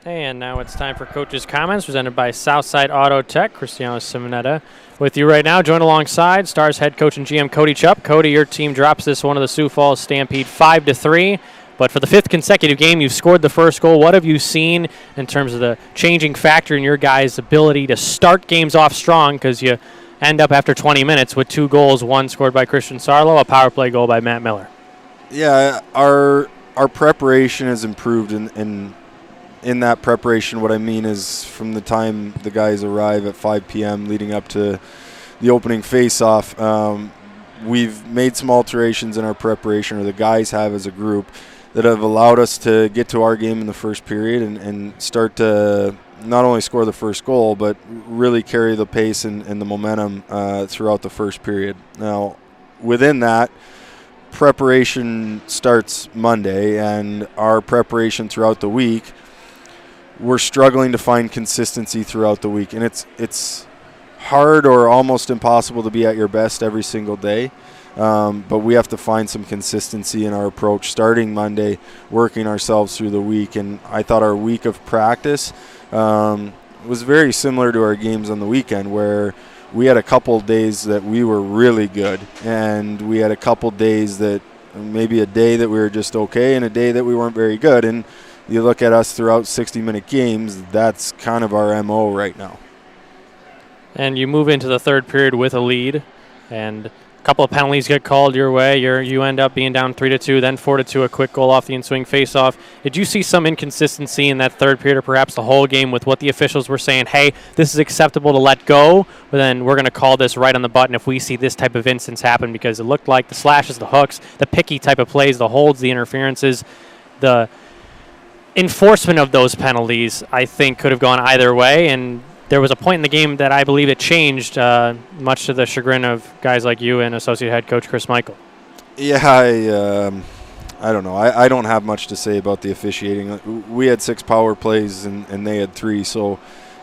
And now it's time for Coach's Comments, presented by Southside Auto Tech. Cristiano Simonetta with you right now. Joined alongside Stars head coach and GM Cody Chupp. Cody, your team drops this one of the Sioux Falls Stampede 5-3. But for the fifth consecutive game, you've scored the first goal. What have you seen in terms of the changing factor in your guys' ability to start games off strong? Because you end up after 20 minutes with 2 goals, one scored by Christian Sarlo, a power play goal by Matt Miller. Yeah, our preparation has improved in that preparation. What I mean is from the time the guys arrive at 5 p.m. leading up to the opening face-off, we've made some alterations in our preparation, or the guys have as a group, that have allowed us to get to our game in the first period and start to not only score the first goal, but really carry the pace and the momentum throughout the first period. Now, within that, preparation starts Monday, and our preparation throughout the week, we're struggling to find consistency throughout the week, and it's hard or almost impossible to be at your best every single day, but we have to find some consistency in our approach starting Monday, working ourselves through the week. And I thought our week of practice was very similar to our games on the weekend, where we had a couple days that we were really good, and we had a couple days that maybe a day that we were just okay and a day that we weren't very good. And you look at us throughout 60-minute games, that's kind of our MO right now. And you move into the third period with a lead, and a couple of penalties get called your way. You end up being down 3-2, then 4-2, a quick goal off the in-swing faceoff. Did you see some inconsistency in that third period, or perhaps the whole game, with what the officials were saying, hey, this is acceptable to let go, but then we're going to call this right on the button if we see this type of instance happen? Because it looked like the slashes, the hooks, the picky type of plays, the holds, the interferences, the enforcement of those penalties, I think, could have gone either way. And there was a point in the game that I believe it changed, much to the chagrin of guys like you and associate head coach Chris Michael. Yeah, I don't know. I don't have much to say about the officiating. We had 6 power plays and they had 3, so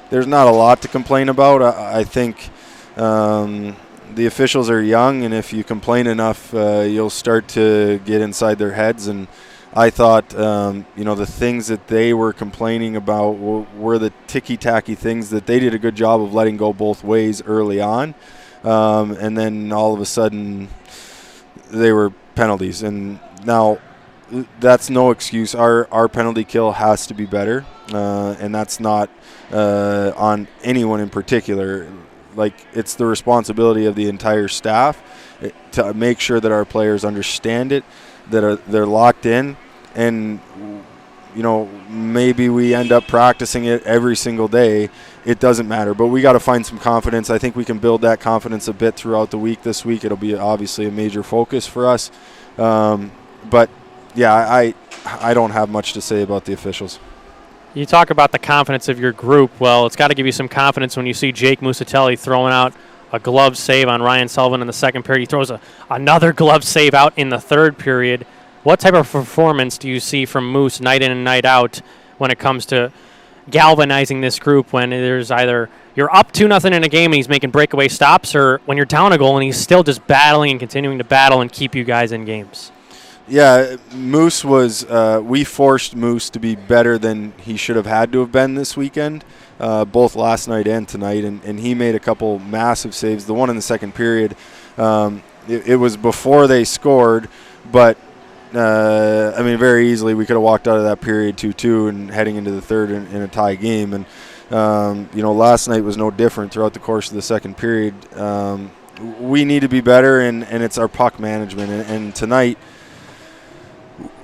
there's not a lot to complain about. I think the officials are young, and if you complain enough, you'll start to get inside their heads. And I thought, the things that they were complaining about were the ticky-tacky things that they did a good job of letting go both ways early on. And then all of a sudden they were penalties. And now that's no excuse. Our penalty kill has to be better, and that's not on anyone in particular. Like, it's the responsibility of the entire staff to make sure that our players understand it, that they're locked in, and maybe we end up practicing it every single day. It doesn't matter, but we got to find some confidence. I think we can build that confidence a bit throughout the week. This week it'll be obviously a major focus for us, but yeah, I don't have much to say about the officials. You talk about the confidence of your group. Well, it's got to give you some confidence when you see Jake Musatelli throwing out a glove save on Ryan Sullivan in the second period. He throws another glove save out in the third period. What type of performance do you see from Moose night in and night out when it comes to galvanizing this group, when there's either you're up 2-0 in a game and he's making breakaway stops, or when you're down a goal and he's still just battling and continuing to battle and keep you guys in games? Yeah, Moose was we forced Moose to be better than he should have had to have been this weekend, both last night and tonight, and he made a couple massive saves. The one in the second period, it was before they scored, but very easily we could have walked out of that period 2-2 and heading into the third in a tie game. And last night was no different throughout the course of the second period. We need to be better, and it's our puck management. And tonight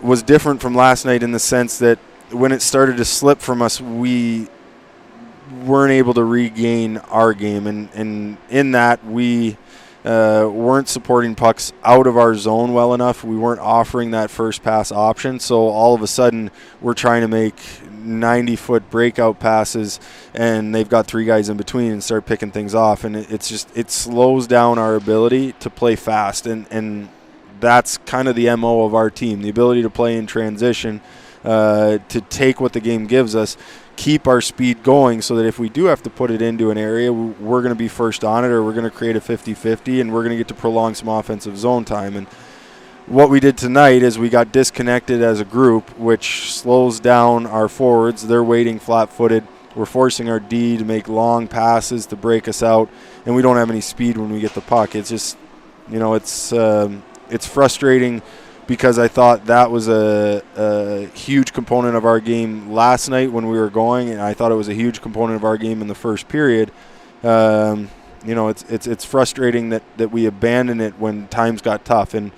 was different from last night in the sense that when it started to slip from us, we weren't able to regain our game. And in that, we weren't supporting pucks out of our zone well enough. We weren't offering that first pass option. So all of a sudden, we're trying to make 90-foot breakout passes, and they've got 3 guys in between and start picking things off. And it slows down our ability to play fast. And that's kind of the MO of our team, the ability to play in transition, to take what the game gives us, keep our speed going so that if we do have to put it into an area, we're going to be first on it, or we're going to create a 50-50, and we're going to get to prolong some offensive zone time. And what we did tonight is we got disconnected as a group, which slows down our forwards. They're waiting flat-footed. We're forcing our D to make long passes to break us out, and we don't have any speed when we get the puck. It's just, it's frustrating because I thought that was a huge component of our game last night when we were going, and I thought it was a huge component of our game in the first period. It's frustrating that we abandon it when times got tough. And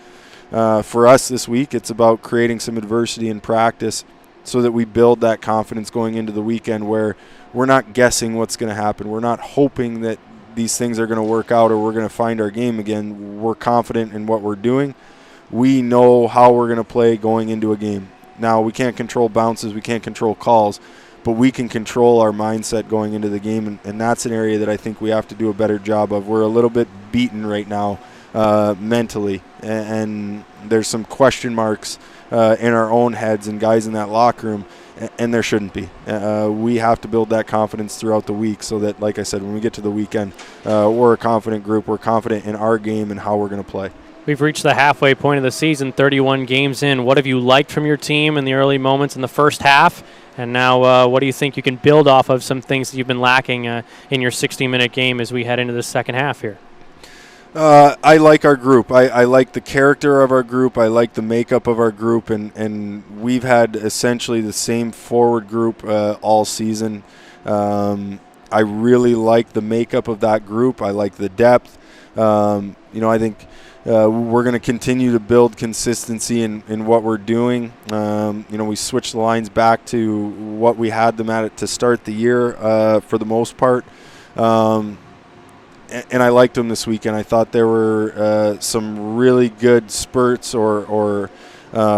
for us this week, it's about creating some adversity in practice so that we build that confidence going into the weekend where we're not guessing what's going to happen. We're not hoping that these things are going to work out or we're going to find our game again. We're confident in what we're doing. We know how we're going to play going into a game. Now, we can't control bounces. We can't control calls. But we can control our mindset going into the game, and that's an area that I think we have to do a better job of. We're a little bit beaten right now mentally, and there's some question marks in our own heads and guys in that locker room, and there shouldn't be. We have to build that confidence throughout the week so that, like I said, when we get to the weekend, we're a confident group. We're confident in our game and how we're going to play. We've reached the halfway point of the season, 31 games in. What have you liked from your team in the early moments in the first half? And now what do you think you can build off of some things that you've been lacking in your 60-minute game as we head into the second half here? I like our group. I like the character of our group. I like the makeup of our group. And we've had essentially the same forward group all season. I really like the makeup of that group. I like the depth. I think we're going to continue to build consistency in what we're doing. We switched the lines back to what we had them at to start the year for the most part. And I liked them this weekend. I thought there were some really good spurts or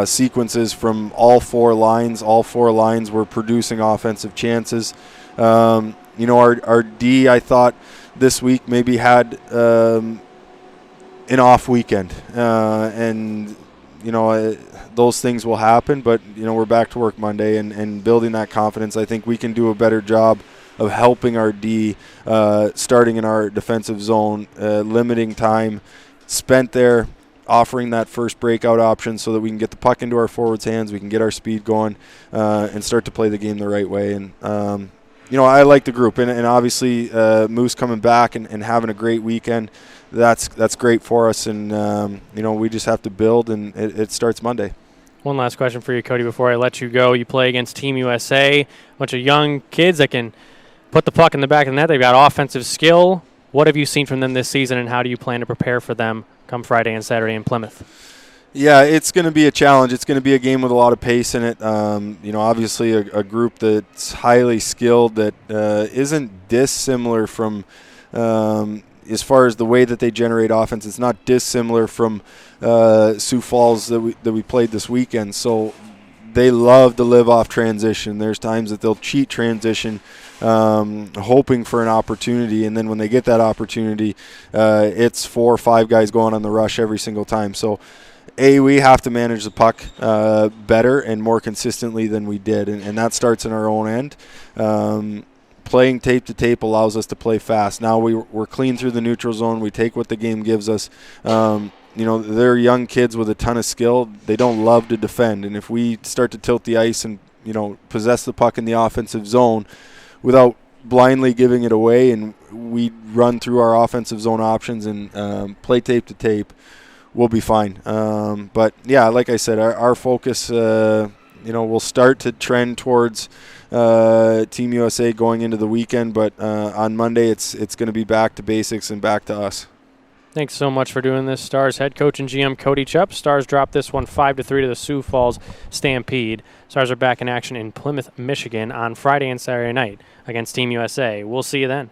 sequences from all four lines. All four lines were producing offensive chances. Our D, I thought, this week maybe had an off weekend, and those things will happen, but we're back to work Monday and building that confidence. I think we can do a better job of helping our D, starting in our defensive zone, limiting time spent there, offering that first breakout option so that we can get the puck into our forwards' hands, we can get our speed going, and start to play the game the right way. And I like the group, and obviously Moose coming back and having a great weekend. That's great for us, and we just have to build, and it starts Monday. One last question for you, Cody, before I let you go. You play against Team USA, a bunch of young kids that can put the puck in the back of the net. They've got offensive skill. What have you seen from them this season, and how do you plan to prepare for them come Friday and Saturday in Plymouth? Yeah, it's going to be a challenge. It's going to be a game with a lot of pace in it. Obviously a group that's highly skilled that isn't dissimilar from as far as the way that they generate offense. It's not dissimilar from Sioux Falls that we played this weekend. So they love to live off transition. There's times that they'll cheat transition, hoping for an opportunity, and then when they get that opportunity, it's 4 or 5 guys going on the rush every single time. So we have to manage the puck better and more consistently than we did, and that starts in our own end. Playing tape to tape allows us to play fast. Now we're clean through the neutral zone. We take what the game gives us. They're young kids with a ton of skill. They don't love to defend, and if we start to tilt the ice and possess the puck in the offensive zone without blindly giving it away, and we run through our offensive zone options and play tape to tape, we'll be fine. But yeah, like I said, our focus, we'll start to trend towards Team USA going into the weekend, but on Monday it's going to be back to basics and back to us. Thanks so much for doing this, Stars head coach and GM Cody Chupp. Stars dropped this one 5-3 to the Sioux Falls Stampede. Stars are back in action in Plymouth, Michigan on Friday and Saturday night against Team USA. We'll see you then.